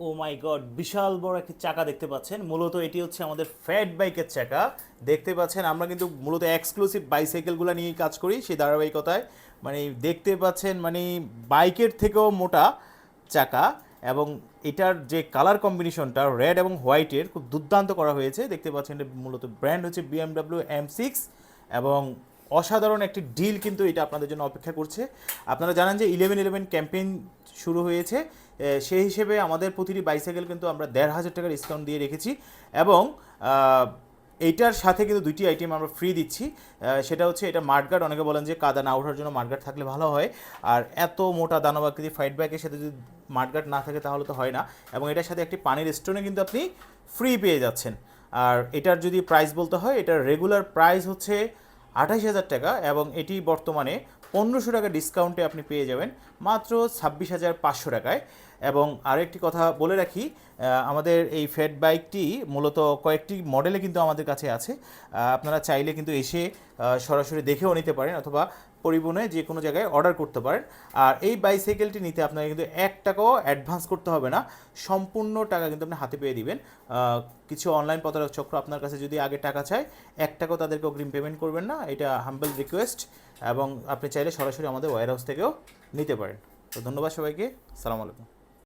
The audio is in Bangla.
ও মাই গড, বিশাল বড় একটি চাকা দেখতে পাচ্ছেন। মূলত এটি হচ্ছে আমাদের ফ্যাট বাইকের চাকা। দেখতে পাচ্ছেন আমরা কিন্তু মূলত এক্সক্লুসিভ বাইসাইকেলগুলো নিয়েই কাজ করি সেই ধারাবাহিকতায়। মানে দেখতে পাচ্ছেন মানে বাইকের থেকেও মোটা চাকা, এবং এটার যে কালার কম্বিনেশনটা রেড এবং হোয়াইটের খুব দুর্দান্ত করা হয়েছে। দেখতে পাচ্ছেন এটা মূলত ব্র্যান্ড হচ্ছে BMW M6, এবং অসাধারণ একটি ডিল কিন্তু এটা আপনাদের জন্য অপেক্ষা করছে। আপনারা জানেন যে 11/11 ক্যাম্পেইন শুরু হয়েছে, সেই হিসেবে আমাদের প্রতিটি বাইসাইকেল কিন্তু আমরা 1,500 টাকা ডিসকাউন্ট দিয়ে রেখেছি, এবং এইটার সাথে কিন্তু দুইটি আইটেম আমরা ফ্রি দিচ্ছি। সেটা হচ্ছে এটা মাডগার্ড। অনেকে বলেন যে কাদা না ওঠার জন্য মাডগার্ড থাকলে ভালো হয়, আর এত মোটা দানব আকৃতির ফাইট বাইকের সাথে যদি মাডগার্ড না থাকে তাহলে তো হয় না। এবং এটার সাথে একটি পানির স্টোনে কিন্তু আপনি ফ্রি পেয়ে যাচ্ছেন। আর এটার যদি প্রাইস বলতে হয়, এটার রেগুলার প্রাইস হচ্ছে 28,000 টাকা, এবং এটি বর্তমানে 1,500 টাকা ডিসকাউন্টে আপনি পেয়ে যাবেন মাত্র 26,500 টাকায়। এবং আরেকটি কথা বলে রাখি, আমাদের এই ফ্যাট বাইকটি মূলত কয়েকটি মডেলে কিন্তু আমাদের কাছে আছে। আপনারা চাইলে কিন্তু এসে সরাসরি দেখেও নিতে পারেন, অথবা পরিবহনে যে কোনো জায়গায় অর্ডার করতে পারেন। আর এই বাইসাইকেলটি নিতে আপনাকে কিন্তু 1 টাকাও অ্যাডভান্স করতে হবে না, সম্পূর্ণ টাকা কিন্তু আপনি হাতে পেয়ে দিবেন। কিছু অনলাইন প্রতারক চক্র আপনার কাছে যদি আগে টাকা চায়, 1 টাকাও তাদেরকে অগ্রিম পেমেন্ট করবেন না, এটা হাম্বল রিকোয়েস্ট। এবং আপনি চাইলে সরাসরি আমাদের ওয়্যার হাউস থেকেও নিতে পারেন। তো ধন্যবাদ সবাইকে, সালাম আলাইকুম।